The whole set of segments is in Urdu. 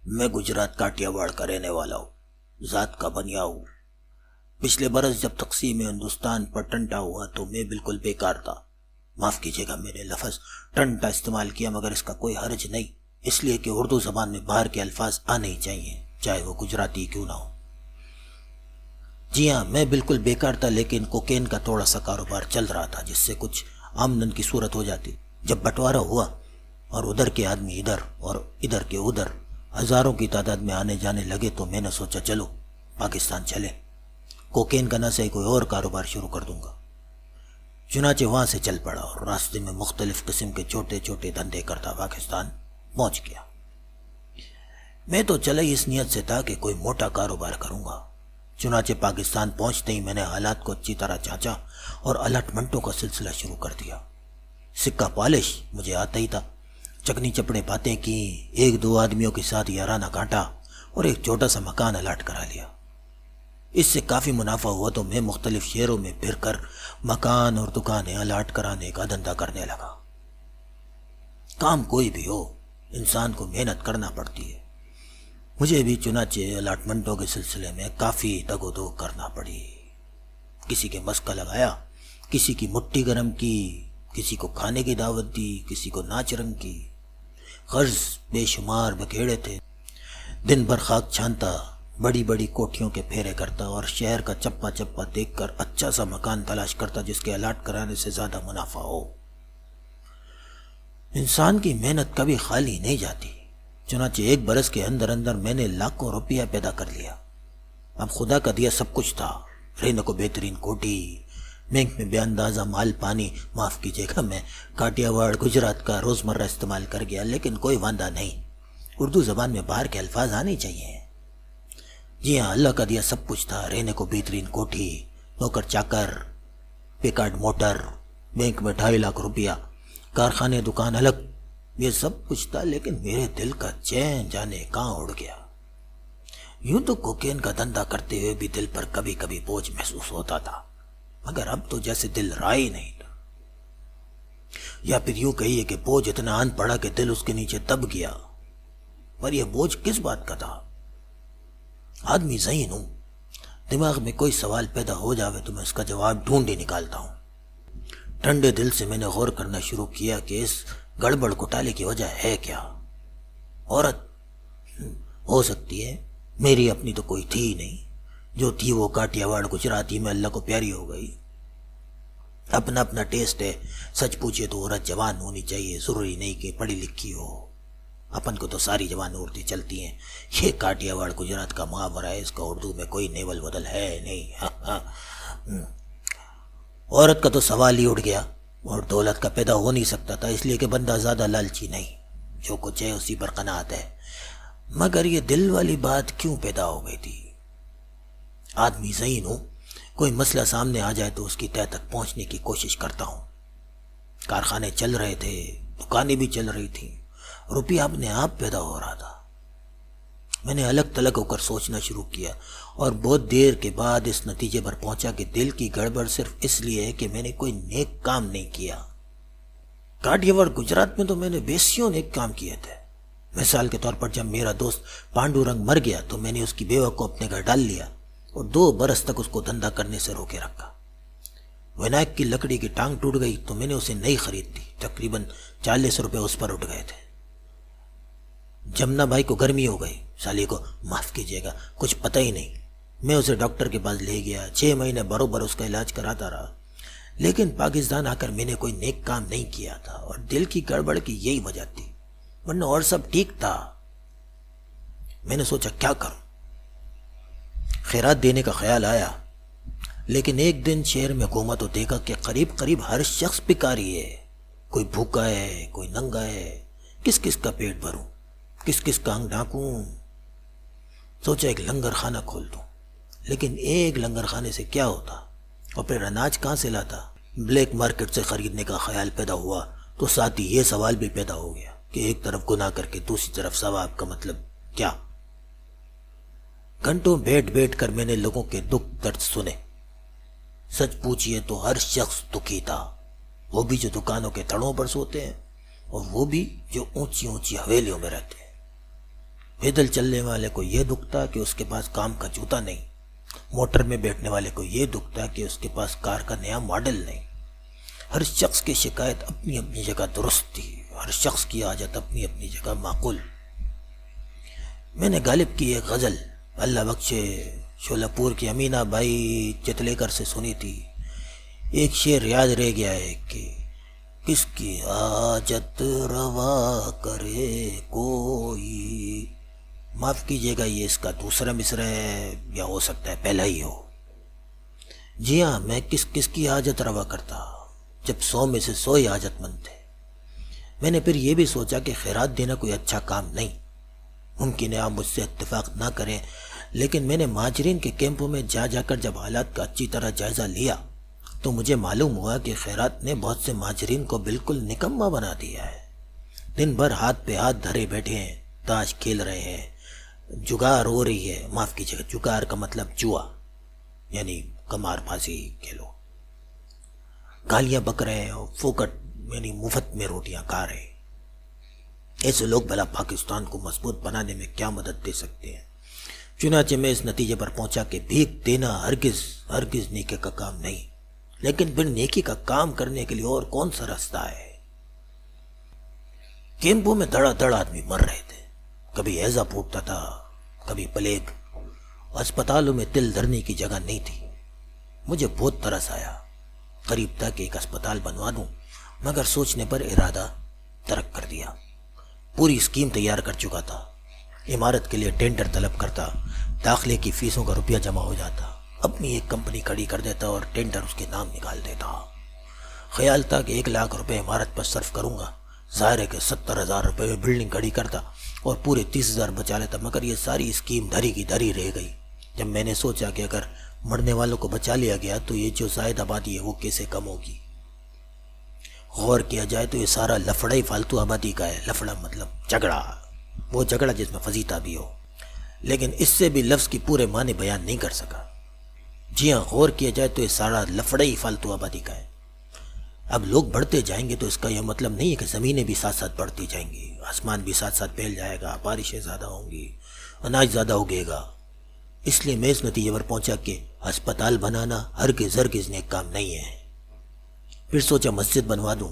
میں گجرات کاٹیاواڑ کا رہنے والا ہوں، ذات کا بنیا ہوں۔ پچھلے برس جب تقسیم ہندوستان پر ٹنٹا ہوا تو میں بالکل بیکار تھا۔ معاف کیجیے گا میں نے لفظ ٹنٹا استعمال کیا، مگر اس کا کوئی حرج نہیں، اس لیے کہ اردو زبان میں باہر کے الفاظ آنے ہی چاہیے، چاہے وہ گجراتی کیوں نہ ہو۔ جی ہاں، میں بالکل بیکار تھا، لیکن کوکین کا تھوڑا سا کاروبار چل رہا تھا جس سے کچھ آمدن کی صورت ہو جاتی۔ جب بٹوارہ ہوا اور ادھر کے آدمی ادھر اور ادھر کے ادھر ہزاروں کی تعداد میں آنے جانے لگے تو میں نے سوچا چلو پاکستان چلے، کوکین کا نہ صحیح کوئی اور کاروبار شروع کر دوں گا۔ چنانچہ وہاں سے چل پڑا اور راستے میں مختلف قسم کے چھوٹے چھوٹے دھندے کرتا پاکستان پہنچ گیا۔ میں تو چلا ہی اس نیت سے تھا کہ کوئی موٹا کاروبار کروں گا۔ چنانچہ پاکستان پہنچتے ہی میں نے حالات کو اچھی طرح جانچا اور الاٹمنٹوں کا سلسلہ شروع کر دیا۔ سکہ پالش مجھے آتا ہی تھا، چکنی چپڑے باتیں کی، ایک دو آدمیوں کے ساتھ یارانہ کاٹا اور ایک چھوٹا سا مکان الاٹ کرا لیا۔ اس سے کافی منافع ہوا تو میں مختلف شہروں میں پھر کر مکان اور دکانیں الاٹ کرانے کا دھندا کرنے لگا۔ کام کوئی بھی ہو، انسان کو محنت کرنا پڑتی ہے۔ مجھے بھی چنانچہ الاٹمنٹوں کے سلسلے میں کافی دگ و دو کرنا پڑی۔ کسی کے مسکا لگایا، کسی کی مٹھی گرم کی، کسی کو کھانے کی دعوت دی، کسی کو ناچ رنگ کی۔ قرض بے شمار بکھیڑے تھے۔ دن بھر خاک چھانتا، بڑی بڑی کوٹھیوں کے پھیرے کرتا اور شہر کا چپا چپا دیکھ کر اچھا سا مکان تلاش کرتا جس کے الاٹ کرانے سے زیادہ منافع ہو۔ انسان کی محنت کبھی خالی نہیں جاتی۔ چنانچہ ایک برس کے اندر اندر میں نے لاکھوں روپیہ پیدا کر لیا۔ اب خدا کا دیا سب کچھ تھا، رہنے کو بہترین کوٹھی، بینک میں بے اندازہ مال پانی۔ معاف کیجیے گا میں کاٹیاواڑ گجرات کا روزمرہ استعمال کر گیا، لیکن کوئی واندہ نہیں، اردو زبان میں باہر کے الفاظ آنے چاہیے۔ جی ہاں، اللہ کا دیا سب کچھ تھا، رہنے کو بہترین کوٹھی، نوکر چاکر، پیکارڈ موٹر، بینک میں 2.5 لاکھ روپیہ، کارخانے دکان الگ، یہ سب کچھ تھا، لیکن میرے دل کا چین جانے کہاں اڑ گیا۔ یوں تو کوکین کا دھندا کرتے ہوئے بھی دل پر کبھی کبھی بوجھ محسوس ہوتا تھا، مگر اب تو جیسے دل رہا ہی نہیں تھا، یا پھر یوں کہیے کہ بوجھ اتنا آن پڑا کہ دل اس کے نیچے دب گیا۔ پر یہ بوجھ کس بات کا تھا؟ آدمی ذہین ہوں، دماغ میں کوئی سوال پیدا ہو جاوے تو میں اس کا جواب ڈھونڈ ہی نکالتا ہوں۔ ٹھنڈے دل سے میں نے غور کرنا شروع کیا کہ اس گڑبڑ گھوٹالے کی وجہ ہے کیا۔ عورت ہو سکتی ہے، میری اپنی تو کوئی تھی ہی نہیں، جو تھی وہ کاٹیاواڑ گجراتی میں اللہ کو پیاری ہو گئی۔ اپنا اپنا ٹیسٹ ہے، سچ پوچھے تو عورت جوان ہونی چاہیے، ضروری نہیں کہ پڑھی لکھی ہو۔ اپن کو تو ساری جوان عورتیں چلتی ہیں، یہ کاٹیاواڑ گجرات کا محاورہ ہے، اس کا اردو میں کوئی نیول بدل ہے نہیں۔ عورت کا تو سوال ہی اٹھ گیا، اور دولت کا پیدا ہو نہیں سکتا تھا، اس لیے کہ بندہ زیادہ لالچی نہیں، جو کچھ ہے اسی پر قناعت ہے۔ مگر یہ دل والی بات کیوں پیدا ہو گئی تھی؟ آدمی ذہین ہوں، کوئی مسئلہ سامنے آ جائے تو اس کی تہہ تک پہنچنے کی کوشش کرتا ہوں۔ کارخانے چل رہے تھے، دکانیں بھی چل رہی تھیں، روپیہ اپنے آپ پیدا ہو رہا تھا۔ میں نے الگ تلگ ہو کر سوچنا شروع کیا اور بہت دیر کے بعد اس نتیجے پر پہنچا کہ دل کی گڑبڑ صرف اس لیے ہے کہ میں نے کوئی نیک کام نہیں کیا۔ کاٹیاواڑ گجرات میں تو میں نے بیسیوں نیک کام کیے تھے۔ مثال کے طور پر جب میرا دوست پانڈو رنگ مر گیا تو میں نے اس کی بیوہ کو اپنے گھر ڈال لیا اور 2 برس تک اس کو دھندا کرنے سے روکے رکھا۔ ونائک کی لکڑی کی ٹانگ ٹوٹ گئی تو میں نے اسے نئی خرید دی، تقریباً 40 روپے اس پر اٹھ گئے تھے۔ جمنا بھائی کو گرمی ہو گئی، سالی کو معاف کیجیے گا کچھ پتہ ہی نہیں، میں اسے ڈاکٹر کے پاس لے گیا، 6 مہینے بروبر اس کا علاج کراتا رہا، لیکن پاکستان آ کر میں نے کوئی نیک کام نہیں کیا تھا اور دل کی گڑبڑ کی یہی وجہ تھی، ورنہ اور سب ٹھیک تھا۔ میں نے سوچا کیا کروں، خیرات دینے کا خیال آیا، لیکن ایک دن شہر میں گھوما تو دیکھا کہ قریب قریب ہر شخص بھکاری ہے، کوئی بھوکا ہے، کوئی ننگا ہے، کس کس کا پیٹ بھروں، کس کس کا انگ ڈھانکوں۔ سوچا ایک لنگر خانہ کھول دوں، لیکن ایک لنگر خانے سے کیا ہوتا، اور پھر اناج کہاں سے لاتا؟ بلیک مارکیٹ سے خریدنے کا خیال پیدا ہوا تو ساتھ ہی یہ سوال بھی پیدا ہو گیا کہ ایک طرف گناہ کر کے دوسری طرف ثواب کا مطلب کیا؟ گھنٹوں بیٹھ بیٹھ کر میں نے لوگوں کے دکھ درد سنے۔ سچ پوچھئے تو ہر شخص دکھی تھا، وہ بھی جو دکانوں کے تڑوں پر سوتے ہیں اور وہ بھی جو اونچی اونچی حویلیوں میں رہتے ہیں۔ پیدل چلنے والے کو یہ دکھتا کہ اس کے پاس کام کا جوتا نہیں، موٹر میں بیٹھنے والے کو یہ دکھتا کہ اس کے پاس کار کا نیا ماڈل نہیں۔ ہر شخص کی شکایت اپنی اپنی جگہ درست تھی، ہر شخص کی حاجت اپنی اپنی جگہ معقول۔ میں نے غالب کی ایک غزل اللہ بخشے شولپور کی امینہ بائی چتلیکر سے سنی تھی۔ ایک شعر یاد رہ گیا ہے کہ کس کی حاجت روا کرے کوئی، معاف کیجیے گا یہ اس کا دوسرا مصرع ہے یا ہو سکتا ہے پہلا ہی ہو۔ جی ہاں، میں کس کی حاجت روا کرتا جب 100 میں سے 100 ہی حاجت مند تھے۔ میں نے پھر یہ بھی سوچا کہ خیرات دینا کوئی اچھا کام نہیں، ممکن ہے آپ مجھ سے اتفاق نہ کریں، لیکن میں نے مہاجرین کے کیمپوں میں جا کر جب حالات کا اچھی طرح جائزہ لیا تو مجھے معلوم ہوا کہ خیرات نے بہت سے مہاجرین کو بالکل نکما بنا دیا ہے۔ دن بھر ہاتھ پہ ہاتھ دھرے بیٹھے ہیں، تاش کھیل رہے ہیں، جگار ہو رہی ہے، معاف کیجیے گا جگار کا مطلب جوا یعنی قمار بازی کھیلو، گالیاں بک رہے ہیں اور فوکٹ یعنی مفت میں روٹیاں کھا رہے ہیں۔ ایسے لوگ بھلا پاکستان کو مضبوط بنانے میں کیا مدد دے سکتے ہیں؟ چنانچہ میں اس نتیجے پر پہنچا کہ بھیک دینا ہرگز نیکی کا کام نہیں، لیکن پھر نیکی کا کام کرنے کے لیے اور کون سا راستہ ہے؟ کیمپوں میں دڑا آدمی مر رہے تھے، کبھی ہیضہ پھوٹتا تھا، کبھی پلیگ، اسپتالوں میں دل دھرنے کی جگہ نہیں تھی۔ مجھے بہت ترس آیا، قریب تھا کہ ایک اسپتال بنوا دوں، مگر سوچنے پر ارادہ ترک کر دیا۔ پوری اسکیم تیار کر چکا تھا، عمارت کے لیے ٹینڈر طلب کرتا، داخلے کی فیسوں کا روپیہ جمع ہو جاتا، اپنی ایک کمپنی کھڑی کر دیتا اور ٹینڈر اس کے نام نکال دیتا۔ خیال تھا کہ 1 لاکھ روپے عمارت پر صرف کروں گا، ظاہر ہے کہ 70,000 روپے میں بلڈنگ کھڑی کرتا اور پورے 30,000 بچا لیتا، مگر یہ ساری اسکیم دھری کی دھری رہ گئی۔ جب میں نے سوچا کہ اگر مرنے والوں کو بچا لیا گیا تو یہ جو زائد آبادی ہے وہ کیسے کم ہوگی؟ غور کیا جائے تو یہ سارا لفڑا ہی فالتو آبادی کا ہے۔ لفڑا مطلب جھگڑا، وہ جھگڑا جس میں فضیحت بھی ہو، لیکن اس سے بھی لفظ کی پورے معنی بیان نہیں کر سکا۔ جی ہاں، غور کیا جائے تو یہ سارا لفڑا ہی فالتو آبادی کا ہے۔ اب لوگ بڑھتے جائیں گے تو اس کا یہ مطلب نہیں ہے کہ زمینیں بھی ساتھ ساتھ بڑھتی جائیں گی، آسمان بھی ساتھ ساتھ پھیل جائے گا، بارشیں زیادہ ہوں گی، اناج زیادہ اگے گا۔ اس لیے میں اس نتیجے پر پہنچا کہ ہسپتال بنانا ہرگز نیک کام نہیں ہے۔ پھر سوچا مسجد بنوا دوں،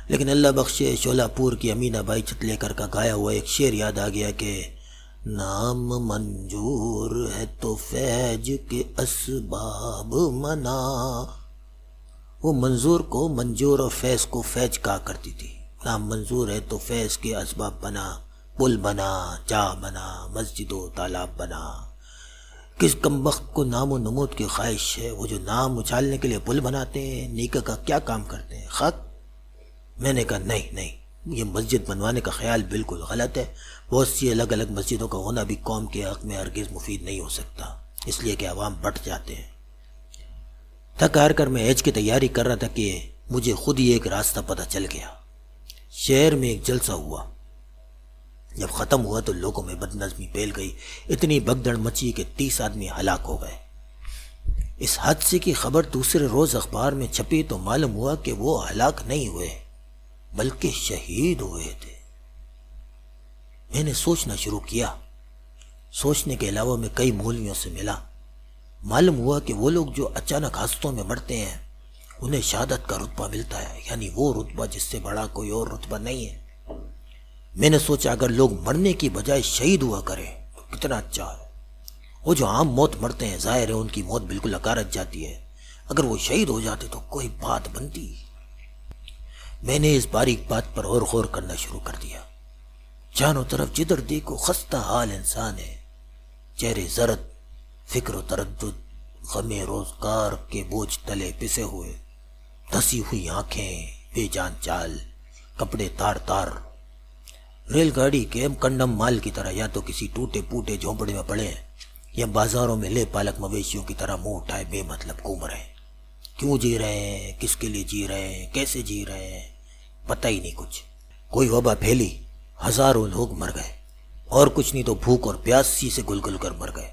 لیکن اللہ بخشے شولاپور کی امینہ بائی چتلیکر کا گایا ہوا ایک شعر یاد آ گیا کہ نام منظور ہے تو فیض کے اسباب منا۔ وہ منظور کو منظور اور فیض کو فیض کہا کرتی تھی۔ نام منظور ہے تو فیض کے اسباب بنا، پل بنا، جا بنا، مسجد و تالاب بنا۔ کس کمبخت کو نام و نمود کی خواہش ہے، وہ جو نام اچھالنے کے لیے پل بناتے ہیں، نیکی کا کیا کام کرتے ہیں؟ خاک۔ میں نے کہا نہیں، یہ مسجد بنوانے کا خیال بالکل غلط ہے۔ بہت سی الگ الگ مسجدوں کا ہونا بھی قوم کے حق میں ہرگز مفید نہیں ہو سکتا، اس لیے کہ عوام بٹ جاتے ہیں۔ تھک ہار کر میں ایج کی تیاری کر رہا تھا کہ مجھے خود ہی ایک راستہ پتہ چل گیا۔ شہر میں ایک جلسہ ہوا، جب ختم ہوا تو لوگوں میں بد نظمی پھیل گئی، اتنی بھگدڑ مچی کہ 30 آدمی ہلاک ہو گئے۔ اس حادثے کی خبر دوسرے روز اخبار میں چھپی تو معلوم ہوا کہ وہ ہلاک نہیں ہوئے بلکہ شہید ہوئے تھے۔ میں نے سوچنا شروع کیا۔ سوچنے کے علاوہ میں کئی مولویوں سے ملا۔ معلوم ہوا کہ وہ لوگ جو اچانک حادثوں میں مرتے ہیں انہیں شہادت کا رتبہ ملتا ہے، یعنی وہ رتبہ جس سے بڑا کوئی اور رتبہ نہیں ہے۔ میں نے سوچا اگر لوگ مرنے کی بجائے شہید ہوا کریں تو کتنا اچھا ہے۔ وہ جو عام موت مرتے ہیں ظاہر ہے ان کی موت بالکل اکارت جاتی ہے، اگر وہ شہید ہو جاتے تو کوئی بات بنتی۔ میں نے اس باریک بات پر اور غور کرنا شروع کر دیا۔ چاروں طرف جدھر دیکھو خستہ حال انسان ہے، چہرے زرد، فکر و تردد، غم روزگار کے بوجھ تلے پسے ہوئے، دھسی ہوئی آنکھیں، بے جان چال، کپڑے تار تار۔ ریل گاڑی کے کنڈم مال کی طرح یا تو کسی ٹوٹے پوٹے جھونپڑے میں پڑے ہیں یا بازاروں میں لے پالک مویشیوں کی طرح منہ اٹھائے بے مطلب گھوم رہے ہیں۔ کیوں جی رہے ہیں، کس کے لیے جی رہے ہیں، کیسے جی رہے ہیں، پتہ ہی نہیں کچھ۔ کوئی وبا پھیلی، ہزاروں لوگ مر گئے، اور کچھ نہیں تو بھوک اور پیاس سی سے گل گل کر مر گئے۔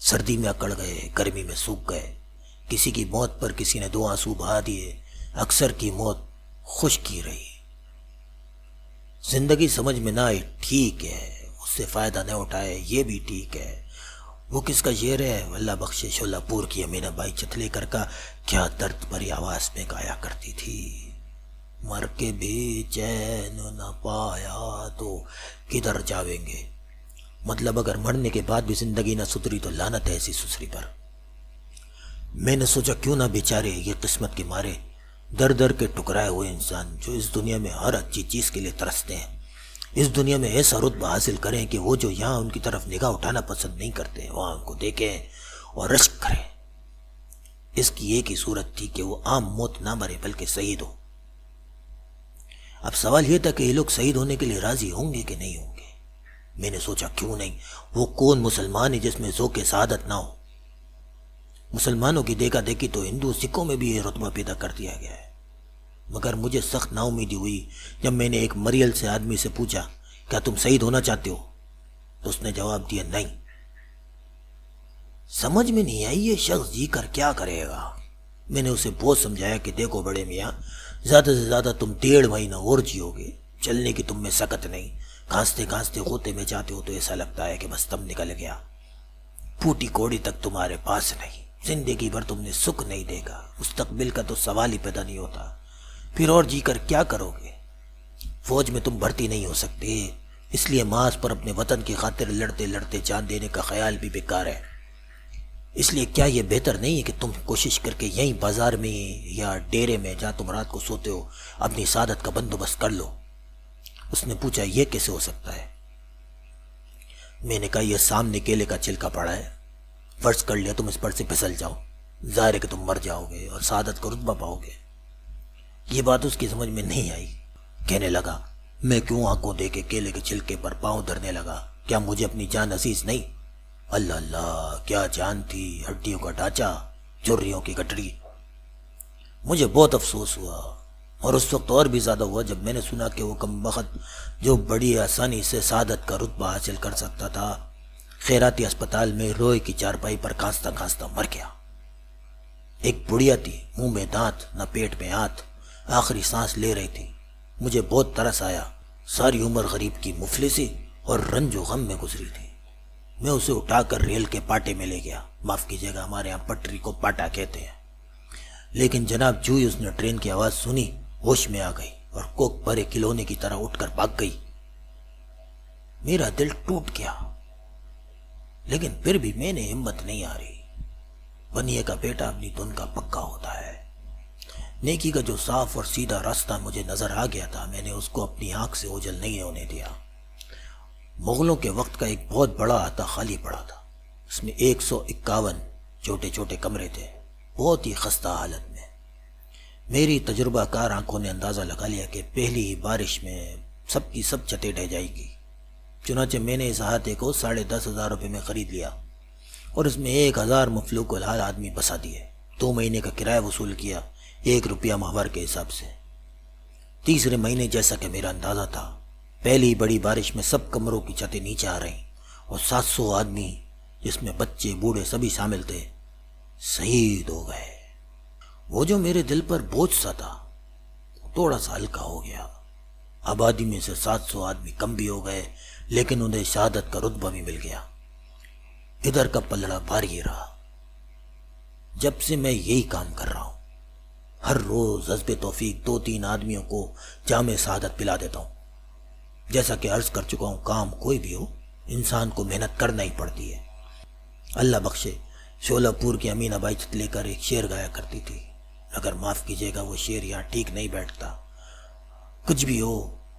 سردی میں اکڑ گئے، گرمی میں سوکھ گئے۔ کسی کی موت پر کسی نے 2 آنسو بہا دیے، اکثر کی موت خشک ہی رہی۔ زندگی سمجھ میں نہ آئی، ٹھیک ہے، اس سے فائدہ نہ اٹھائے یہ بھی ٹھیک ہے۔ وہ کس کا شعر ہے؟ اللہ بخشے شولہ پور کی امینا بائی چتلیکر کا، کیا درد بھری آواز میں گایا کرتی تھی۔ مر کے بھی چین نہ پایا تو کدھر جاویں گے، مطلب اگر مرنے کے بعد بھی زندگی نہ سدھری تو لعنت ہے ایسی سسری پر۔ میں نے سوچا کیوں نہ بیچارے یہ قسمت کے مارے در در کے ٹکرائے ہوئے انسان جو اس دنیا میں ہر اچھی چیز کے لیے ترستے ہیں، اس دنیا میں ایسا رتبہ حاصل کریں کہ وہ جو یہاں ان کی طرف نگاہ اٹھانا پسند نہیں کرتے وہاں ان کو دیکھیں اور رشک کریں۔ اس کی ایک ہی صورت تھی کہ وہ عام موت نہ مرے بلکہ شہید ہو۔ اب سوال یہ تھا کہ یہ لوگ شہید ہونے کے لیے راضی ہوں گے کہ نہیں ہوں گے۔ میں نے سوچا کیوں نہیں، وہ کون مسلمان ہے جس میں ذوق سعادت نہ ہو؟ مسلمانوں کی دیکھا دیکھی تو ہندو سکھوں میں بھی یہ رتبہ پیدا کر دیا گیا ہے۔ مگر مجھے سخت نا امیدی ہوئی جب میں نے ایک مریل سے آدمی سے پوچھا کیا تم شہید ہونا چاہتے ہو، تو اس نے جواب دیا نہیں۔ سمجھ میں نہیں آئی یہ شخص جی کر کیا کرے گا۔ میں نے اسے بہت سمجھایا کہ دیکھو بڑے میاں، زیادہ سے زیادہ تم 1.5 مہینہ اور جیو گے، چلنے کی تم میں سکت نہیں، کھانستے کھانستے ہوتے میں جاتے ہو تو ایسا لگتا ہے کہ بس تم نکل گیا، پھوٹی کوڑی تک تمہارے پاس نہیں، زندگی بھر تم نے سکھ نہیں دیکھا، مستقبل کا تو سوال ہی پیدا نہیں ہوتا، پھر اور جی کر کیا کرو گے؟ فوج میں تم بھرتی نہیں ہو سکتے، اس لیے ماس پر اپنے وطن کی خاطر لڑتے لڑتے جان دینے کا خیال بھی بیکار ہے۔ اس لیے کیا یہ بہتر نہیں ہے کہ تم کوشش کر کے یہیں بازار میں یا ڈیرے میں جہاں تم رات کو سوتے ہو اپنی سعادت کا بندوبست کر لو؟ اس نے پوچھا یہ کیسے ہو سکتا ہے؟ میں نے کہا یہ سامنے کیلے کا چھلکا پڑا ہے، فرض کر لیا تم اس پر سے پھسل جاؤ، ظاہر ہے کہ تم مر جاؤ گے اور سعادت کا رتبہ پاؤ گے۔ یہ بات اس کی سمجھ میں نہیں آئی۔ کہنے لگا میں کیوں آنکھوں دے کے کیلے کے چھلکے پر پاؤں دھرنے لگا، کیا مجھے اپنی جان عزیز نہیں؟ اللہ اللہ کیا جان تھی، ہڈیوں کا ڈھانچہ، چوریوں کی گٹری۔ مجھے بہت افسوس ہوا، اور اس وقت اور بھی زیادہ ہوا جب میں نے سنا کہ وہ کمبخت جو بڑی آسانی سے سعادت کا رتبہ حاصل کر سکتا تھا خیراتی اسپتال میں روئے کی چارپائی پر کھانستا کھانستا مر گیا۔ ایک بڑھیا تھی، منہ میں دانت نہ پیٹ میں ہاتھ، آخری سانس لے رہی تھی۔ مجھے بہت ترس آیا، ساری عمر غریب کی مفلسی اور رنج و غم میں گزری تھی۔ میں اسے اٹھا کر ریل کے پاٹے میں لے گیا، معاف کیجیے گا ہمارے ہاں پٹری کو پاٹا کہتے ہیں، لیکن جناب جو ہی اس نے ٹرین کی آواز سنی ہوش میں آ گئی اور کوک بھرے کھلونے کی طرح اٹھ کر بھاگ گئی۔ میرا دل ٹوٹ گیا، لیکن پھر بھی میں نے ہمت نہیں ہاری۔ بنیے کا بیٹا اپنی دھن کا پکا ہوتا ہے۔ نیکی کا جو صاف اور سیدھا راستہ مجھے نظر آ گیا تھا میں نے اس کو اپنی آنکھ سے اوجھل نہیں ہونے دیا۔ مغلوں کے وقت کا ایک بہت بڑا احاطہ خالی پڑا تھا، اس میں 151 چھوٹے چھوٹے کمرے تھے، بہت ہی خستہ حالت میں۔ میری تجربہ کار آنکھوں نے اندازہ لگا لیا کہ پہلی ہی بارش میں سب کی سب چھتیں ڈہ جائے گی۔ چنانچہ میں نے اس احاطے کو 10,500 روپے میں خرید لیا اور اس میں 1,000 مفلوک الحال آدمی بسا دیے۔ 2 مہینے کا کرایہ وصول کیا، 1 روپیہ ماہوار کے حساب سے۔ تیسرے مہینے جیسا کہ میرا اندازہ تھا، پہلی بڑی بارش میں سب کمروں کی چھتیں نیچے آ رہیں اور 700 آدمی جس میں بچے بوڑھے سبھی شامل تھے شہید ہو گئے۔ وہ جو میرے دل پر بوجھ سا تھا تھوڑا سا ہلکا ہو گیا۔ آبادی میں سے 700 آدمی کم بھی ہو گئے لیکن انہیں شہادت کا رتبہ بھی مل گیا۔ ادھر کا پلڑا بھاری رہا۔ جب سے میں یہی کام کر رہا ہوں، ہر روز حسب توفیق 2-3 آدمیوں کو جام شہادت پلا دیتا ہوں۔ جیسا کہ عرض کر چکا ہوں، کام کوئی بھی ہو انسان کو محنت کرنا ہی پڑتی ہے۔ اللہ بخشے شولہ پور کی امینا بائی چتلیکر ایک شعر گایا کرتی تھی، اگر معاف کیجیے گا وہ شعر یہاں ٹھیک نہیں بیٹھتا۔ کچھ بھی ہو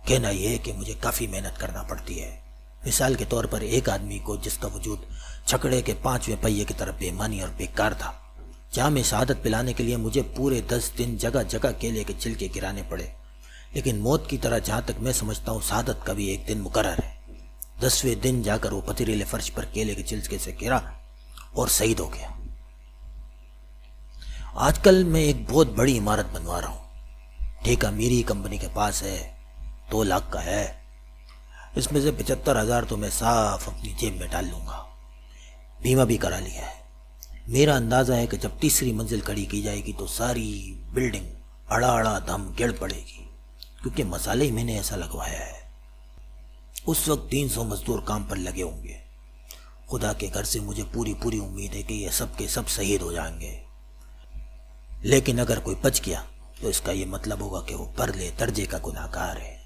کہنا یہ ہے کہ مجھے کافی محنت کرنا پڑتی ہے۔ مثال کے طور پر ایک آدمی کو جس کا وجود چھکڑے کے 5ویں پہیے کی طرف بے معنی اور بیکار تھا، جہاں میں شہادت پلانے کے لیے مجھے پورے 10 دن جگہ جگہ کیلے کے چھلکے گرانے پڑے، لیکن موت کی طرح جہاں تک میں سمجھتا ہوں شہادت کا بھی ایک دن مقرر ہے۔ 10ویں دن جا کر وہ پتھریلے فرش پر کیلے کے چھلکے سے گرا اور شہید ہو گیا۔ آج کل میں ایک بہت بڑی عمارت بنوا رہا ہوں، ٹھیکہ میری کمپنی کے پاس ہے، 2 لاکھ کا ہے۔ اس میں سے 75,000 تو میں صاف اپنی جیب میں ڈال لوں گا، بیمہ بھی کرا لیا ہے۔ میرا اندازہ ہے کہ جب تیسری منزل کھڑی کی جائے گی تو ساری بلڈنگ اڑا اڑا دم گڑ پڑے گی، کیونکہ مسالے ہی میں نے ایسا لگوایا ہے۔ اس وقت 300 مزدور کام پر لگے ہوں گے۔ خدا کے گھر سے مجھے پوری امید ہے کہ یہ سب کے سب شہید ہو جائیں گے، لیکن اگر کوئی بچ گیا تو اس کا یہ مطلب ہوگا کہ وہ پرلے درجے کا گناہگار ہے۔